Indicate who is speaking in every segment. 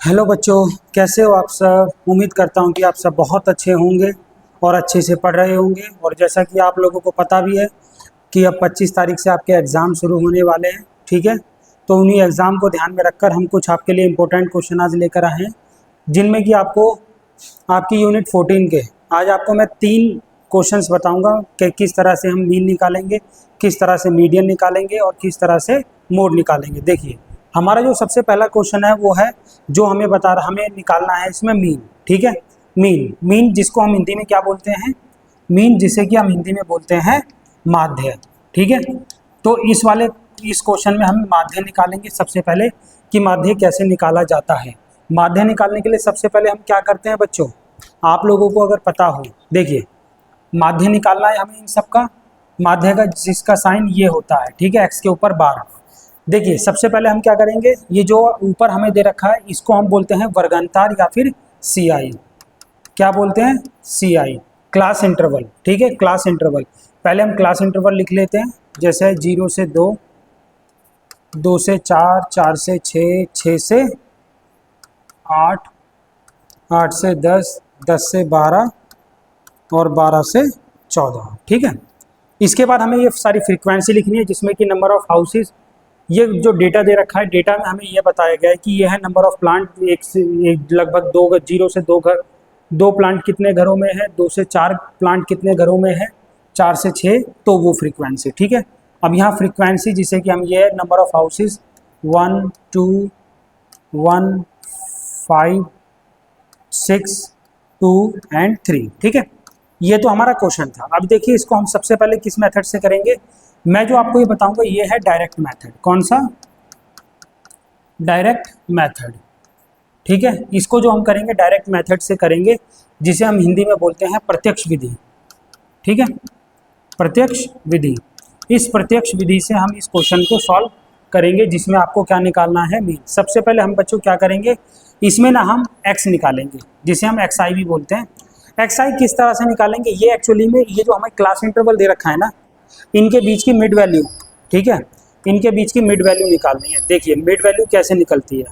Speaker 1: Hello बच्चों, कैसे हो आप सब। उम्मीद करता हूँ कि आप सब बहुत अच्छे होंगे और अच्छे से पढ़ रहे होंगे। और जैसा कि आप लोगों को पता भी है कि अब 25 तारीख से आपके एग्ज़ाम शुरू होने वाले हैं, ठीक है। तो उन्हीं एग्ज़ाम को ध्यान में रखकर हम कुछ आपके लिए इम्पोर्टेंट क्वेश्चन आज लेकर आए हैं, जिनमें कि आपको आपकी यूनिट 14 के आज आपको मैं 3 क्वेश्चंस बताऊंगा कि किस तरह से हम मीन निकालेंगे, किस तरह से मीडियन निकालेंगे और किस तरह से मोड निकालेंगे। देखिए, हमारा जो सबसे पहला क्वेश्चन है वो है जो हमें निकालना है इसमें मीन, ठीक है। मीन जिसको हम हिंदी में क्या बोलते हैं, मीन जिसे कि हम हिंदी में बोलते हैं माध्य, ठीक है। तो इस क्वेश्चन में हम माध्य निकालेंगे सबसे पहले कि माध्य कैसे निकाला जाता है। माध्य निकालने के लिए सबसे पहले हम क्या करते हैं बच्चों, आप लोगों को अगर पता हो, देखिए माध्य निकालना है हमें इन सब का। माध्य का जिसका साइन ये होता है, ठीक है, एक्स के ऊपर बार। देखिए सबसे पहले हम क्या करेंगे, ये जो ऊपर हमें दे रखा है इसको हम बोलते हैं वर्गांतर या फिर सी आई। क्या बोलते हैं, सी आई, क्लास इंटरवल, ठीक है, क्लास इंटरवल। पहले हम क्लास इंटरवल लिख लेते हैं, जैसे 0 से 2, 2 से 4, 4 से 6, 6 से 8, 8 से 10, 10 से 12 और 12 से 14, ठीक है। इसके बाद हमें ये सारी फ्रीक्वेंसी लिखनी है, जिसमें कि नंबर ऑफ हाउसेस, ये जो डेटा दे रखा है, डेटा में हमें ये बताया गया है कि ये है नंबर ऑफ प्लांट, एक लगभग 0 से 2 घर, 2 प्लांट कितने घरों में है, 2 से 4 प्लांट कितने घरों में है, 4 से 6, तो वो फ्रीक्वेंसी, ठीक है। अब यहाँ फ्रीक्वेंसी जिसे कि हम ये नंबर ऑफ हाउसेस 1, 2, 1, 5, 6, 2 एंड 3, ठीक है। ये तो हमारा क्वेश्चन था। अब देखिए इसको हम सबसे पहले किस मेथड से करेंगे, मैं जो आपको ये बताऊंगा ये है डायरेक्ट मेथड। कौन सा, डायरेक्ट मेथड, ठीक है। इसको जो हम करेंगे डायरेक्ट मेथड से करेंगे, जिसे हम हिंदी में बोलते हैं प्रत्यक्ष विधि, ठीक है, प्रत्यक्ष विधि। इस प्रत्यक्ष विधि से हम इस क्वेश्चन को सॉल्व करेंगे, जिसमें आपको क्या निकालना है, मीन। सबसे पहले हम बच्चों क्या करेंगे, इसमें ना हम x निकालेंगे, जिसे हम xi भी बोलते हैं। xi किस तरह से निकालेंगे, ये एक्चुअली में ये जो हमें क्लास इंटरवल दे रखा है ना, इनके बीच की मिड वैल्यू, ठीक है, इनके बीच की मिड वैल्यू निकालनी है। देखिए मिड वैल्यू कैसे निकलती है,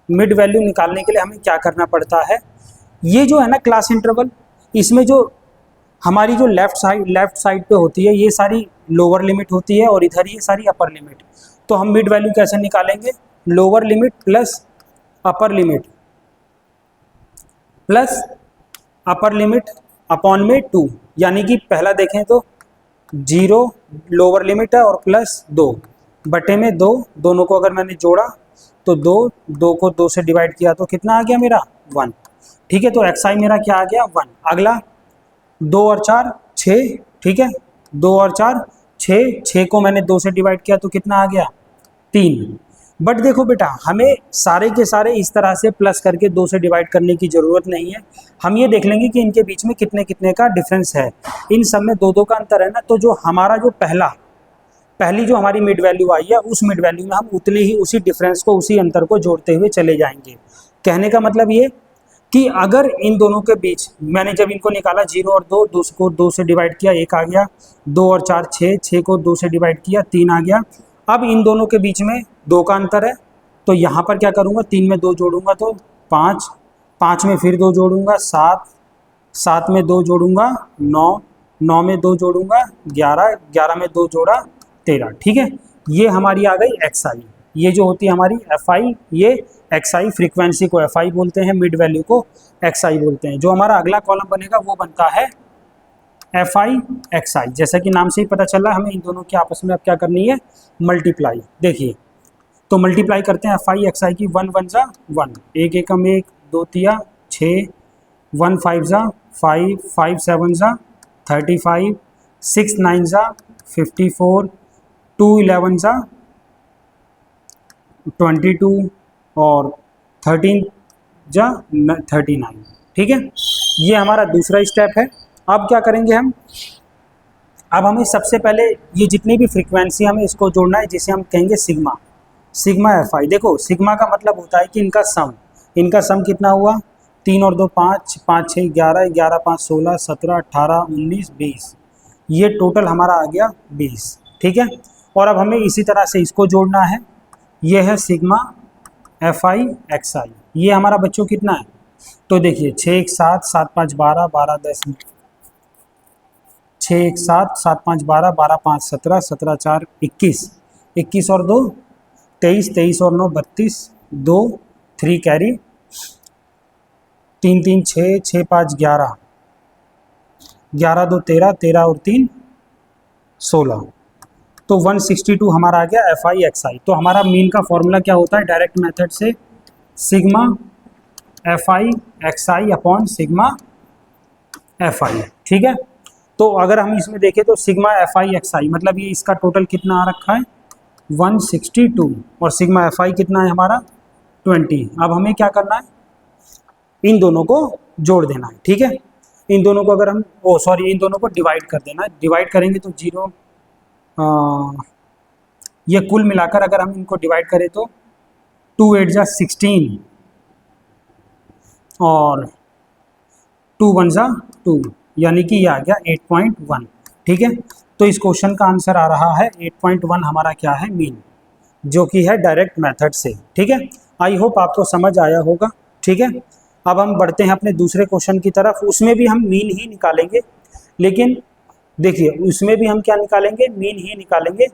Speaker 1: मिड वैल्यू निकालने के लिए हमें क्या करना पड़ता है, ये जो है ना क्लास इंटरवल, इसमें जो हमारी जो लेफ्ट साइड पे होती है ये सारी लोअर लिमिट होती है और इधर ये सारी अपर लिमिट। तो हम मिड वैल्यू कैसे निकालेंगे, lower limit plus upper limit plus upper limit upon में 2, यानी कि पहला देखें तो 0 लोअर लिमिट है और प्लस 2 बटे में 2, दोनों को अगर मैंने जोड़ा तो 2 को 2 से डिवाइड किया तो कितना आ गया मेरा 1, ठीक है। तो xi मेरा क्या आ गया 1। अगला 2 और 4 6, ठीक है, 2 और 4 6, 6 को मैंने 2 से डिवाइड किया तो कितना आ गया 3। बट देखो बेटा, हमें सारे के सारे इस तरह से प्लस करके 2 से डिवाइड करने की ज़रूरत नहीं है। हम ये देख लेंगे कि इनके बीच में कितने कितने का डिफरेंस है, इन सब में 2 2 का अंतर है ना। तो जो हमारा जो पहली जो हमारी मिड वैल्यू आई है, उस मिड वैल्यू में हम उतने ही उसी डिफरेंस को, उसी अंतर को जोड़ते हुए चले जाएंगे। कहने का मतलब ये कि अगर इन दोनों के बीच मैंने जब इनको निकाला 0 और 2, 2 को 2 से डिवाइड किया 1 आ गया, 2 और 4 6, 6 को 2 से डिवाइड किया 3 आ गया। अब इन दोनों के बीच में 2 का अंतर है, तो यहाँ पर क्या करूँगा, 3 में 2 जोड़ूंगा तो 5, 5 में फिर 2 जोड़ूंगा 7, 7 में 2 जोड़ूंगा 9, 9 में 2 जोड़ूंगा 11, 11 में 2 जोड़ा 13, ठीक है। ये हमारी आ गई xi, ये जो होती है हमारी fi, ये xi फ्रीक्वेंसी को fi बोलते हैं, मिड वैल्यू को xi बोलते हैं। जो हमारा अगला कॉलम बनेगा वो बनता है fi xi। जैसा कि नाम से ही पता चल रहा है, हमें इन दोनों की आपस में अब क्या करनी है, मल्टीप्लाई। देखिए तो मल्टीप्लाई करते हैं fi xi की, 1 1 जा 1, 1 एकम 1, 2 तिया 6, 1 5 जा 5, 5 7 जा 35, 6 9 जा 54, 2 11 जा 22 और 13 जा 39, ठीक है। ये हमारा दूसरा स्टेप है। अब क्या करेंगे हम, अब हमें सबसे पहले ये जितनी भी फ्रीक्वेंसी हमें इसको जोड़ना है, जिसे हम कहेंगे सिग्मा, सिग्मा fi। देखो सिग्मा का मतलब होता है कि इनका सम कितना हुआ, 3 और 2 5, 5 6 11, 11 5 16, 17 18 19 20, ये टोटल हमारा आ गया 20, ठीक है। और अब हमें इसी तरह से इसको जोड़ना है, ये है सिग्मा एफ आई एक्स आई, ये हमारा बच्चों कितना है? तो देखिए 6 1 7 7 5 12 12 10, 6 1 7 7 5 12 12 5 17 17 4 21, 21 और 2 23, 23 और 9 32, 2 3 कैरी, 3 3 6 6 5 11, 11 2 13, 13 और 3 16, तो 162 हमारा आ गया एफ आई एक्स आई। तो हमारा मीन का फॉर्मूला क्या होता है डायरेक्ट मेथड से? Sigma F I x I upon sigma F I, ठीक है। तो अगर हम इसमें देखें तो सिग्मा एफ आई एक्स आई मतलब ये इसका टोटल कितना आ रखा है 162, और सिग्मा एफ आई कितना है हमारा 20। अब हमें क्या करना है, इन दोनों को जोड़ देना है, ठीक है। इन दोनों को अगर हम इन दोनों को डिवाइड कर देना है, डिवाइड करेंगे तो 0, ये कुल मिलाकर अगर हम इनको डिवाइड करें तो 2 8 जा 16 और 2 1 जा 2, यानी कि ये आ गया 8.1, ठीक है। तो इस क्वेश्चन का आंसर आ रहा है 8.1 हमारा क्या है मीन, जो कि है डायरेक्ट मेथड से, ठीक है। आई होप आपको समझ आया होगा, ठीक है। अब हम बढ़ते हैं अपने दूसरे क्वेश्चन की तरफ, उसमें भी हम मीन ही निकालेंगे, लेकिन देखिए उसमें भी हम क्या निकालेंगे, मीन ही निकालेंगे,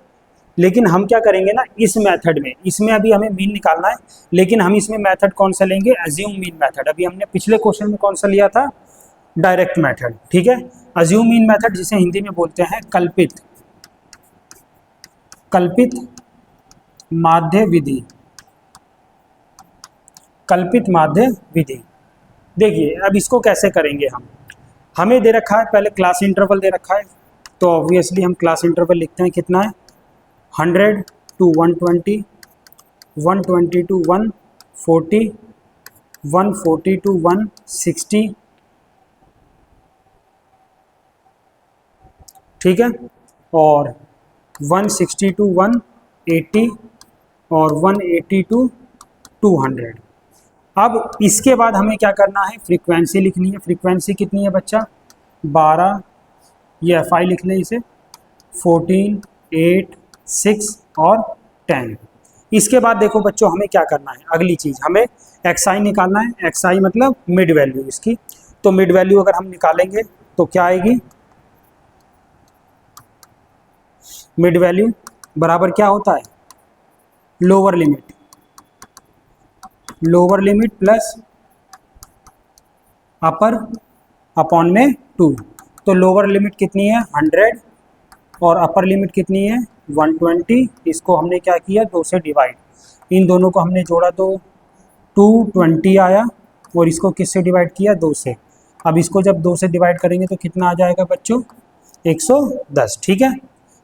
Speaker 1: लेकिन हम क्या करेंगे ना इस मेथड में, इसमें अभी हमें मीन निकालना है, लेकिन हम इसमें मेथड कौन सा लेंगे, अज्यूम मीन मेथड। अभी हमने पिछले क्वेश्चन में कौन सा लिया था, डायरेक्ट मेथड, ठीक है। अज्यूम मीन मेथड जिसे हिंदी में बोलते हैं कल्पित माध्य विधि, कल्पित माध्य विधि। देखिए अब इसको कैसे करेंगे हम, हमें दे रखा है पहले क्लास इंटरवल दे रखा है, तो ऑब्वियसली हम क्लास इंटरवल लिखते हैं कितना है 100 to 120, 120 to 140, 140 to 160, ठीक है, और 160 to 180 और 180 to 200। अब इसके बाद हमें क्या करना है, फ्रीक्वेंसी लिखनी है। फ्रीक्वेंसी कितनी है बच्चा 12, ये एफ आई लिख लें इसे, 14 8 6 और 10। इसके बाद देखो बच्चों हमें क्या करना है, अगली चीज़ हमें एक्स आई निकालना है। एक्स आई मतलब मिड वैल्यू इसकी, तो मिड वैल्यू अगर हम निकालेंगे तो क्या आएगी, मिड वैल्यू बराबर क्या होता है लोअर लिमिट प्लस अपर अपॉन में 2। तो लोअर लिमिट कितनी है 100 और अपर लिमिट कितनी है 120। इसको हमने क्या किया 2 से डिवाइड, इन दोनों को हमने जोड़ा तो 220 आया, और इसको किससे डिवाइड किया 2 से। अब इसको जब 2 से डिवाइड करेंगे तो कितना आ जाएगा बच्चों 110, ठीक है।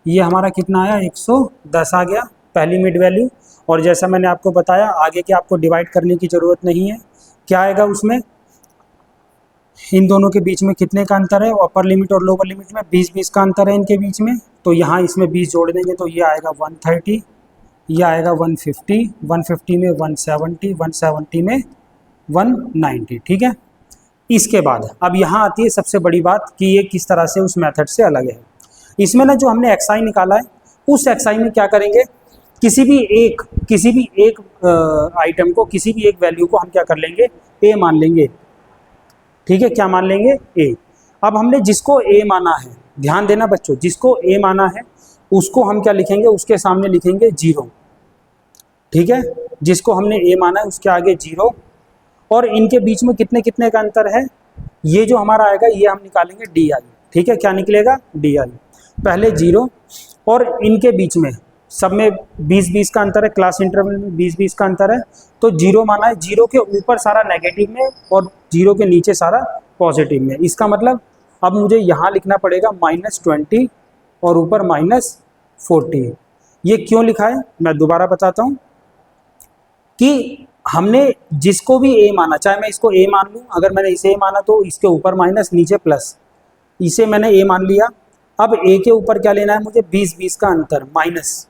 Speaker 1: ये हमारा कितना आया 110 आ गया पहली मिड वैल्यू। और जैसा मैंने आपको बताया आगे के आपको डिवाइड करने की ज़रूरत नहीं है, क्या आएगा उसमें, इन दोनों के बीच में कितने का अंतर है, अपर लिमिट और लोअर लिमिट में 20-20 का अंतर है इनके बीच में, तो यहाँ इसमें 20 जोड़ देंगे तो ये आएगा 130, ये आएगा 150, 150 में 170, 170 में 190, ठीक है। इसके बाद अब यहाँ आती है सबसे बड़ी बात कि ये किस तरह से उस मेथड से अलग है। इसमें ना जो हमने एक्स आई निकाला है उस एक्स आई में क्या करेंगे, किसी भी एक आइटम को, किसी भी एक वैल्यू को हम क्या कर लेंगे ए मान लेंगे, ठीक है। क्या मान लेंगे ए। अब हमने जिसको ए माना है, ध्यान देना बच्चों, जिसको ए माना है उसको हम क्या लिखेंगे, उसके सामने लिखेंगे 0, ठीक है। जिसको हमने ए माना है उसके आगे 0, और इनके बीच में कितने कितने का अंतर है, ये जो हमारा आएगा ये हम निकालेंगे डी आई, ठीक है। क्या निकलेगा डी आई, पहले 0 और इनके बीच में सब में 20-20 का अंतर है, क्लास इंटरवल में 20-20 का अंतर है, तो 0 माना है, 0 के ऊपर सारा नेगेटिव में और 0 के नीचे सारा पॉजिटिव में। इसका मतलब अब मुझे यहाँ लिखना पड़ेगा -20 और ऊपर -40। ये क्यों लिखा है मैं दोबारा बताता हूँ, कि हमने जिसको भी ए माना, चाहे मैं इसको ए मान लूँ, अगर मैंने इसे ए माना तो इसके ऊपर माइनस नीचे प्लस, इसे मैंने ए मान लिया। अब ए के ऊपर क्या लेना है मुझे 20-20 का अंतर,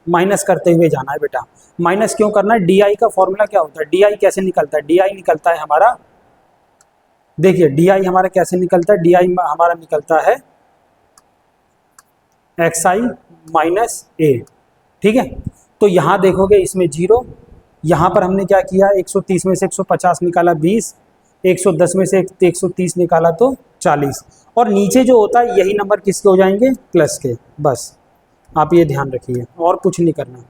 Speaker 1: माइनस करते हुए जाना है बेटा। माइनस क्यों करना है, डी आई का फॉर्मूला क्या होता है, डी आई कैसे निकलता है, डी आई निकलता है हमारा, देखिए डी आई हमारा कैसे निकलता है, डी आई हमारा निकलता है एक्स आई माइनस ए, ठीक है। तो यहाँ देखोगे इसमें 0 यहाँ पर हमने क्या किया, 130 में से 150 निकाला 20, 110 में से 130 निकाला तो 40, और नीचे जो होता है यही नंबर किसके हो जाएंगे, प्लस के। बस आप ये ध्यान रखिए और कुछ नहीं करना।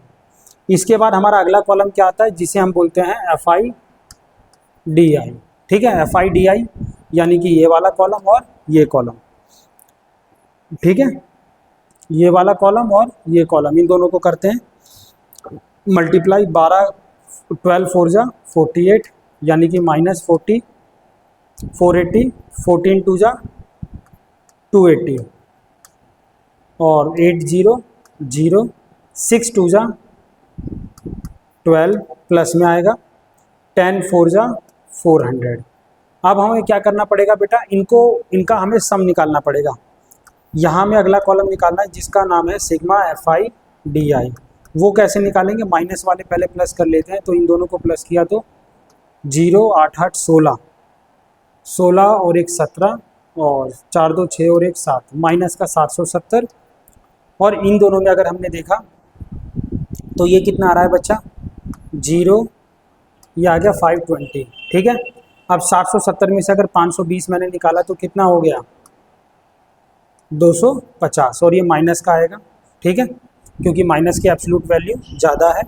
Speaker 1: इसके बाद हमारा अगला कॉलम क्या आता है, जिसे हम बोलते हैं FIDI। ठीक है, FIDI यानी कि ये वाला कॉलम और ये कॉलम। ठीक है, ये वाला कॉलम और ये कॉलम, इन दोनों को करते हैं मल्टीप्लाई। 12 4 जा 48 यानी कि -40, 480, 14 2 जा 280, और 8 0 0, 6 2 जा 12, प्लस में आएगा 10 4 जा 400। अब हमें क्या करना पड़ेगा बेटा, इनका हमें सम निकालना पड़ेगा। यहाँ में अगला कॉलम निकालना है जिसका नाम है सिग्मा FIDI। वो कैसे निकालेंगे, माइनस वाले पहले प्लस कर लेते हैं। तो इन दोनों को प्लस किया तो 0 8 8 16, 16 और 1 17, और 4 2 6 और 1 7, माइनस का 770। और इन दोनों में अगर हमने देखा तो ये कितना आ रहा है बच्चा, 0, ये आ गया 520। ठीक है, अब 770 में से अगर 520 मैंने निकाला तो कितना हो गया, 250, और ये माइनस का आएगा। ठीक है, क्योंकि माइनस की एब्सोल्यूट वैल्यू ज़्यादा है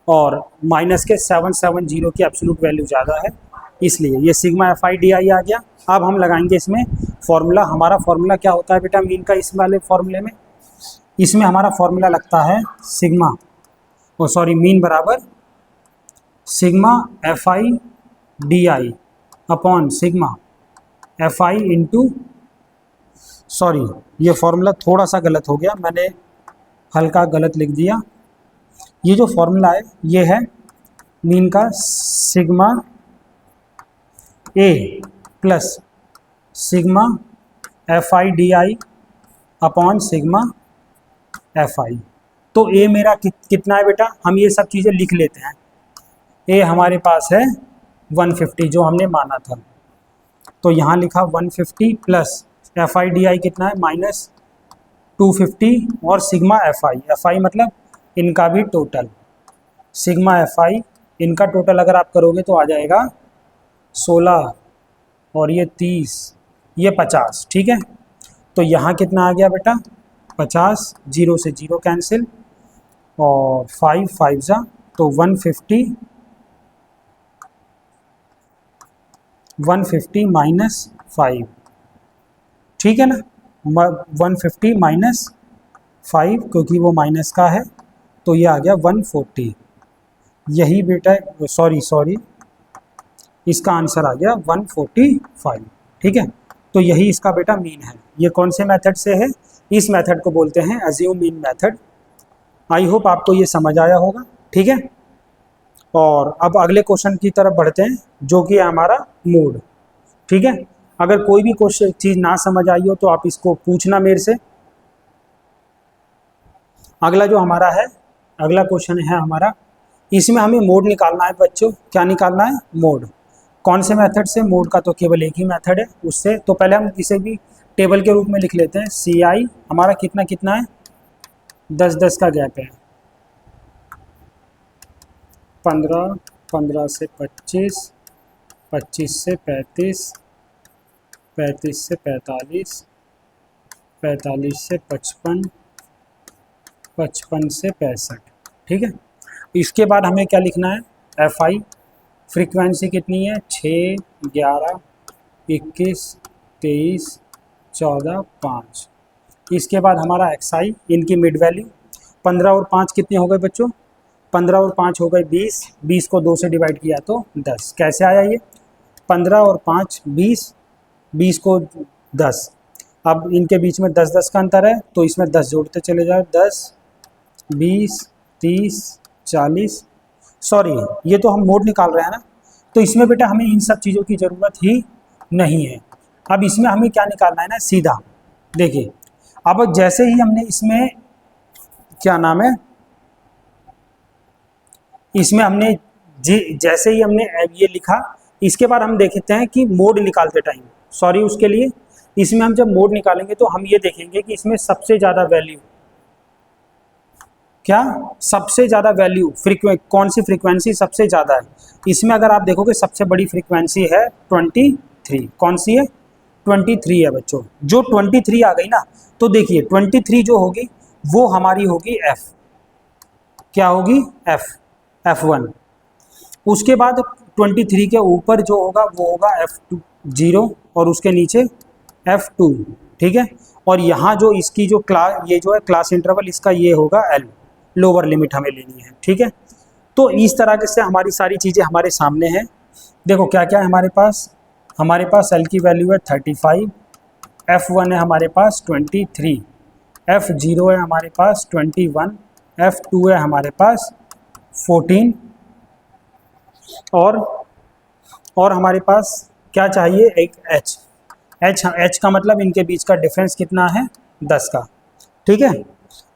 Speaker 1: और माइनस के 770 की एब्सोल्यूट वैल्यू ज़्यादा है, इसलिए ये सिग्मा FIDI आ गया। अब हम लगाएंगे इसमें फॉर्मूला। हमारा फॉर्मूला क्या होता है बेटा मीन का, इस वाले फॉर्मूले में, इसमें हमारा फॉर्मूला लगता है सिग्मा, ओ सॉरी, मीन बराबर sigma FIDI upon sigma FI into, sorry ये फॉर्मूला थोड़ा सा गलत हो गया, मैंने हल्का गलत लिख दिया। ये जो फॉर्मूला है ये है मीन का sigma A plus sigma FIDI upon sigma FI। तो A मेरा कितना है बेटा, हम ये सब चीज़ें लिख लेते हैं। A हमारे पास है 150 जो हमने माना था, तो यहाँ लिखा 150 प्लस FIDI कितना है -250, और सिग्मा FI मतलब इनका भी टोटल, सिग्मा FI इनका टोटल अगर आप करोगे तो आ जाएगा 16, और ये 30, ये 50। ठीक है, तो यहाँ कितना आ गया बेटा 50, 0 से 0 कैंसिल, और 5 5 जा तो 150 माइनस 5। ठीक है ना, 150 माइनस 5, क्योंकि वो माइनस का है तो ये आ गया 140। यही बेटा, सॉरी इसका आंसर आ गया 145। ठीक है, तो यही इसका बेटा मीन है। ये कौन से मेथड से है, इस मेथड को बोलते हैं assume mean method. I hope आपको ये समझ आया होगा। ठीक है, और अब अगले क्वेश्चन की तरफ बढ़ते हैं जो कि है हमारा मोड। ठीक है, अगर कोई भी क्वेश्चन चीज़ ना समझ आई हो तो आप इसको पूछना मेरे से। अगला जो हमारा है, अगला क्वेश्चन है हमारा, इसमें हमें मोड निकालना है बच्चों। क्या निकालना है, मोड। कौन से मेथड से, मोड का तो केवल एक ही मेथड है उससे। तो पहले हम इसे भी टेबल के रूप में लिख लेते हैं। CI हमारा कितना कितना है, 10 10 का गैप है, 15 15 से 25, 25 से 35, 35 से 45, 45 से 55, 55 से 65। ठीक है, इसके बाद हमें क्या लिखना है, FI फ्रीक्वेंसी कितनी है, 6 11 21 23 14 5। इसके बाद हमारा XI, इनकी मिड वैल्यू 15 और 5 कितने हो गए बच्चों, 15 और 5 हो गए 20, 20 को 2 से डिवाइड किया तो 10। कैसे आया ये, 15 और 5 20, 20 को 10। अब इनके बीच में 10 10 का अंतर है तो इसमें 10 जोड़ते चले जाओ, 10 20 30 40। सॉरी, ये तो हम मोड निकाल रहे हैं ना, तो इसमें बेटा हमें इन सब चीज़ों की ज़रूरत ही नहीं है। अब इसमें हमें क्या निकालना है ना, सीधा देखिए। अब जैसे ही हमने इसमें क्या नाम है, इसमें हमने जैसे ही हमने ये लिखा, इसके बाद हम देखते हैं कि मोड निकालते टाइम, सॉरी उसके लिए, इसमें हम जब मोड निकालेंगे तो हम ये देखेंगे कि इसमें सबसे ज़्यादा वैल्यू क्या सबसे ज़्यादा वैल्यू कौन सी फ्रीक्वेंसी सबसे ज़्यादा है? इसमें अगर आप देखोगे सबसे बड़ी फ्रीक्वेंसी है 23। कौन सी है? 23 है बच्चों। जो 23 आ गई ना, तो देखिए 23 जो होगी वो हमारी होगी एफ। क्या होगी? F, F1। उसके बाद 23 के ऊपर जो होगा वो होगा F2 0, और उसके नीचे F2, ठीक है। और यहाँ जो इसकी जो क्लास, ये जो है क्लास इंटरवल इसका ये होगा L, लोअर लिमिट हमें लेनी है, ठीक है। तो इस तरह से हमारी सारी चीज़ें हमारे सामने हैं। देखो क्या क्या है हमारे पास L की वैल्यू है 35, F1 है हमारे पास 23, F0 है हमारे पास 21, F2 है हमारे पास 14, और हमारे पास क्या चाहिए? एक H का मतलब इनके बीच का डिफरेंस कितना है? 10 का, ठीक है।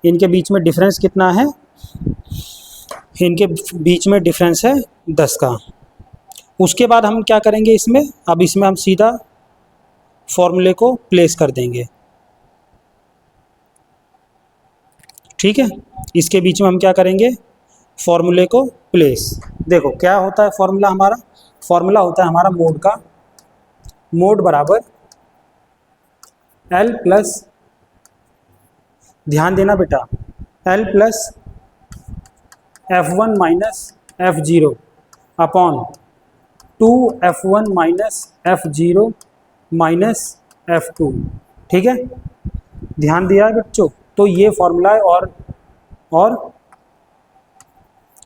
Speaker 1: इनके बीच में डिफरेंस कितना है? इनके बीच में डिफरेंस है 10 का। उसके बाद हम क्या करेंगे इसमें? अब इसमें हम सीधा फॉर्मूले को प्लेस कर देंगे, ठीक है। इसके बीच में हम क्या करेंगे? फॉर्मूले को प्लेस। देखो क्या होता है फॉर्मूला हमारा? फॉर्मूला होता है हमारा मोड का, मोड बराबर L प्लस, ध्यान देना बेटा, L plus F1 minus F0 upon 2F1 minus F0 minus F2, ठीक है। ध्यान दिया है बच्चों? तो ये फॉर्मूला है, और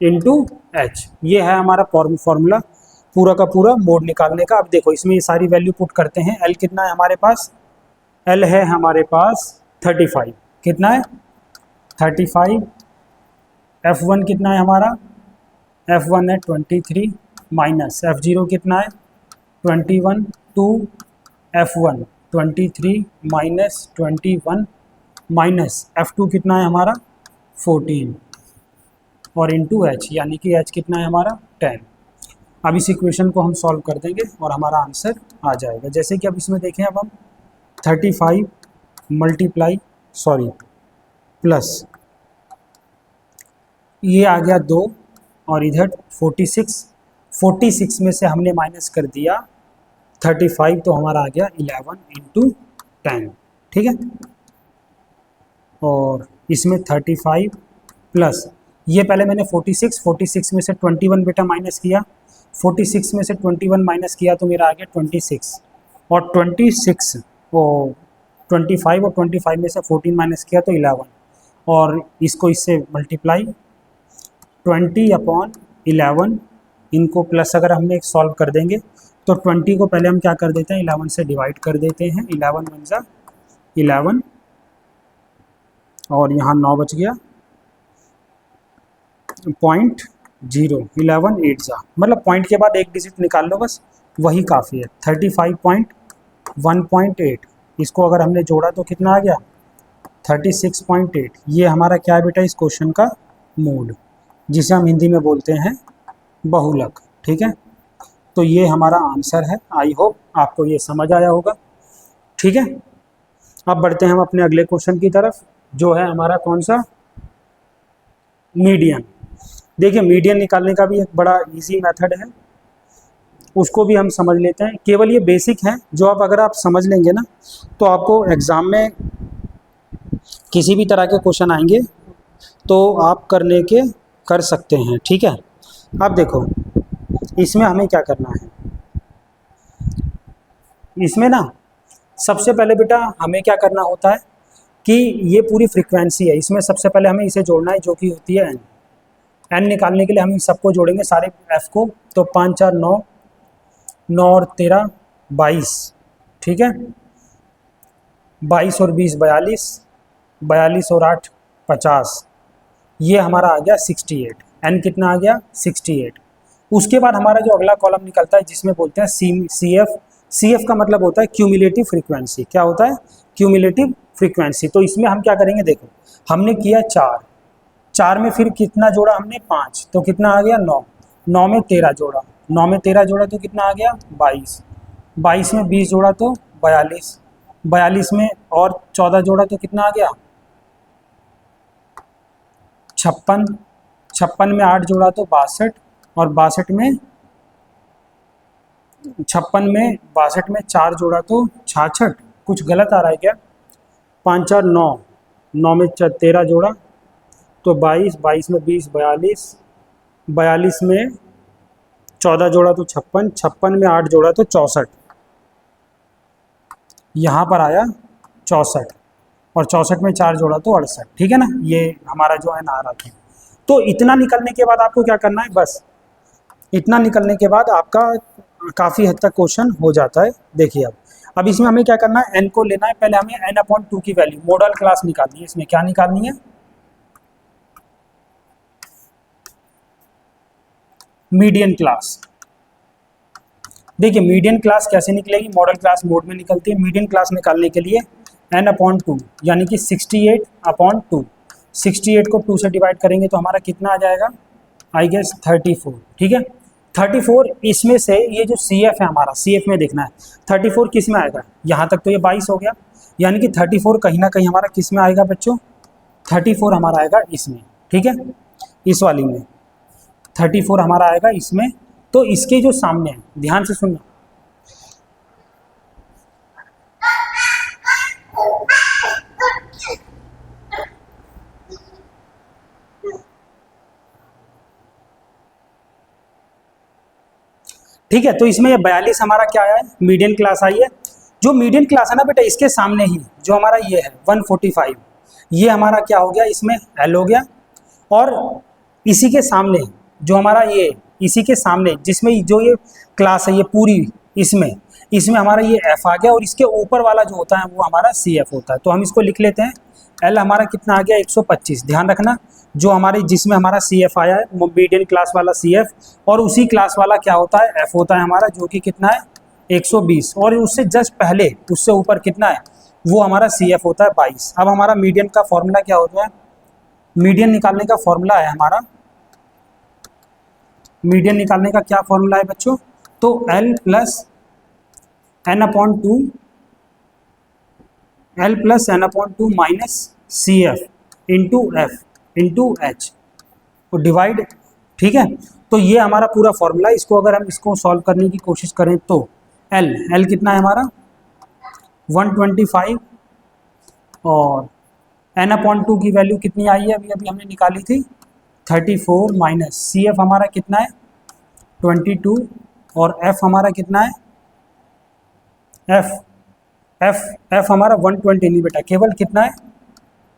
Speaker 1: इंटू H, ये है हमारा फॉर्मूला पूरा का पूरा मोड निकालने का। अब देखो इसमें ये सारी वैल्यू पुट करते हैं। L कितना है हमारे पास? L है हमारे पास 35। कितना है? 35। F1 कितना है हमारा? F1 है 23 माइनस F0 कितना है? 21, 2 F1 23 माइनस 21 माइनस F2 कितना है हमारा? 14, और इंटू H, यानी कि H कितना है हमारा? 10। अब इस इक्वेशन को हम सॉल्व कर देंगे और हमारा आंसर आ जाएगा। जैसे कि अब इसमें देखें, अब हम 35 प्लस ये आ गया 2, और इधर 46 में से हमने माइनस कर दिया 35, तो हमारा आ गया 11 इंटू 10, ठीक है। और इसमें 35 प्लस ये पहले मैंने 46 में से 21 बेटा माइनस किया, 46 में से 21 माइनस किया तो मेरा आ गया 26, और 25 और 25 में से 14 माइनस किया तो 11, और इसको इससे मल्टीप्लाई 20/11, इनको प्लस अगर हमने एक सॉल्व कर देंगे तो 20 को पहले हम क्या कर देते हैं? 11 से डिवाइड कर देते हैं। 11 बन जा 11, और यहाँ 9 बच गया, 0.0, 11 8 जा, मतलब पॉइंट के बाद एक डिजिट निकाल लो बस, वही काफ़ी है। 35.1.8, इसको अगर हमने जोड़ा तो कितना आ गया? 36.8। ये हमारा क्या है बेटा? इस क्वेश्चन का मोड, जिसे हम हिंदी में बोलते हैं बहुलक, ठीक है। तो ये हमारा आंसर है। आई होप आपको ये समझ आया होगा, ठीक है। अब बढ़ते हैं हम अपने अगले क्वेश्चन की तरफ, जो है हमारा कौन सा? मीडियन। देखिए मीडियन निकालने का भी एक बड़ा इजी मेथड है, उसको भी हम समझ लेते हैं। केवल ये बेसिक है, जो अगर आप समझ लेंगे ना, तो आपको एग्ज़ाम में किसी भी तरह के क्वेश्चन आएंगे तो आप कर सकते हैं, ठीक है। अब देखो इसमें हमें क्या करना है। इसमें ना सबसे पहले बेटा हमें क्या करना होता है कि ये पूरी फ्रीक्वेंसी है, इसमें सबसे पहले हमें इसे जोड़ना है, जो कि होती है n निकालने के लिए हम इन सबको जोड़ेंगे सारे f को, तो 5 4 9, 9 और 13 22, ठीक है। 22 और 20 42, 42 और 8 50, ये हमारा आ गया 68। n कितना आ गया? 68। उसके बाद हमारा जो अगला कॉलम निकलता है जिसमें बोलते हैं CF का मतलब होता है क्यूमुलेटिव फ्रीक्वेंसी। क्या होता है? Cumulative frequency. तो इसमें हम क्या करेंगे? देखो हमने किया 4 में फिर कितना जोड़ा हमने? 5, तो कितना आ गया? 9, 9 में 13 जोड़ा, 9 में 13 जोड़ा तो कितना आ गया? 22, 22 में 20 जोड़ा तो 42, 42 में और 14 जोड़ा तो कितना आ गया? 56, 56 में 8 जोड़ा तो 62, और 62 में 56 में 62 में 4 जोड़ा तो 66। कुछ गलत आ रहा है क्या? 5 4 9, 9 में 13 जोड़ा तो 22, 22 में 20 42, 42 में 14 जोड़ा तो 56, 56 में 8 जोड़ा तो 64। यहाँ पर आया 64, और 64 में 4 जोड़ा तो 68। ठीक है ना, ये हमारा जो है ना आ रहा था। तो इतना निकलने के बाद आपको क्या करना है, बस इतना निकलने के बाद आपका काफ़ी हद तक क्वेश्चन हो जाता है। देखिए अब इसमें हमें क्या करना है, n को लेना है। पहले हमें n/2 की वैल्यू मॉडल क्लास निकालनी है। इसमें क्या निकालनी है, मीडियन क्लास। देखिए मीडियन क्लास कैसे निकलेगी, मॉडल क्लास मोड में निकलती है। मीडियन क्लास निकालने के लिए n/2 यानी कि 68/2, 68 को 2 से डिवाइड करेंगे तो हमारा कितना आ जाएगा, आई गेस 34। ठीक है, 34 इसमें से ये जो CF है हमारा, CF में देखना है 34 किस में आएगा। यहाँ तक तो ये 22 हो गया, यानी कि 34 कहीं ना कहीं हमारा किस में आएगा बच्चों, 34 हमारा आएगा इसमें। ठीक है, इस वाली में 34 हमारा आएगा इसमें। तो इसके जो सामने है, ध्यान से सुनना, ठीक है। तो इसमें ये 42 हमारा क्या आया है, मीडियन क्लास आई है। जो मीडियन क्लास है ना बेटा, इसके सामने ही जो हमारा ये है 145, ये हमारा क्या हो गया, इसमें L हो गया। और इसी के सामने जो हमारा ये, इसी के सामने जिसमें जो ये क्लास है ये पूरी, इसमें हमारा ये F आ गया, और इसके ऊपर वाला जो होता है वो हमारा CF होता है। तो हम इसको लिख लेते हैं, L हमारा कितना आ गया 125। ध्यान रखना, जो हमारे जिसमें हमारा CF आया है वो मीडियन क्लास वाला CF, और उसी क्लास वाला क्या होता है, F होता है हमारा, जो कि कितना है 120, और उससे जस्ट पहले उससे ऊपर कितना है, वो हमारा CF होता है 22। अब हमारा मीडियन का फॉर्मूला क्या होता है, मीडियन निकालने का फॉर्मूला है हमारा, मीडियन निकालने का क्या फॉर्मूला है बच्चों, तो L plus n/2 minus CF into F into H तो डिवाइड। ठीक है, तो ये हमारा पूरा फॉर्मूला है। इसको अगर हम इसको सॉल्व करने की कोशिश करें तो L कितना है हमारा 125, और n/2 की वैल्यू कितनी आई है, अभी हमने निकाली थी 34, माइनस CF हमारा कितना है 22, और F हमारा कितना है, F हमारा 120 नहीं बेटा, केवल कितना है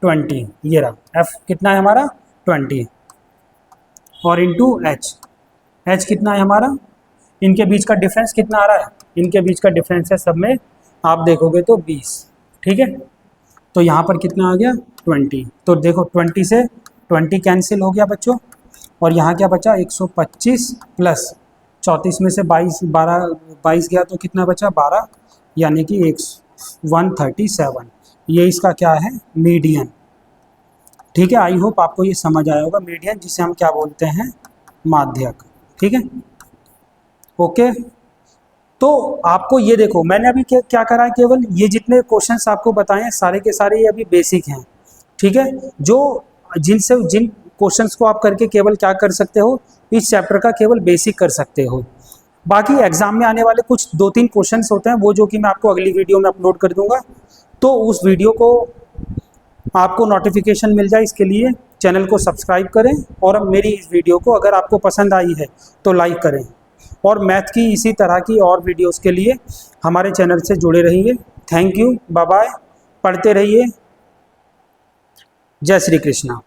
Speaker 1: 20, ये रहा F कितना है हमारा 20, और इंटू H कितना है हमारा, इनके बीच का डिफरेंस कितना आ रहा है, इनके बीच का डिफरेंस है सब में आप देखोगे तो 20। ठीक है, तो यहाँ पर कितना आ गया 20। तो देखो 20 से 20 कैंसिल हो गया बच्चों, और यहाँ क्या बचा 125 प्लस 34 में से 22 गया तो कितना बचा 12, यानी कि 137। ये इसका क्या है मीडियन। ठीक है, आई होप आपको ये समझ आया होगा, मीडियन जिसे हम क्या बोलते हैं, माध्यक। ठीक है, ओके। तो आपको ये देखो मैंने अभी क्या करा है, केवल ये जितने क्वेश्चंस आपको बताए हैं सारे के सारे ये अभी बेसिक हैं। ठीक है, जिन क्वेश्चंस को आप करके केवल क्या कर सकते हो, इस चैप्टर का केवल बेसिक कर सकते हो। बाकी एग्जाम में आने वाले कुछ 2-3 क्वेश्चंस होते हैं, वो जो कि मैं आपको अगली वीडियो में अपलोड कर दूंगा। तो उस वीडियो को आपको नोटिफिकेशन मिल जाए, इसके लिए चैनल को सब्सक्राइब करें, और मेरी इस वीडियो को अगर आपको पसंद आई है तो लाइक करें, और मैथ की इसी तरह की और वीडियोस के लिए हमारे चैनल से जुड़े रहिए। थैंक यू, बाय बाय, पढ़ते रहिए। जय श्री कृष्णा।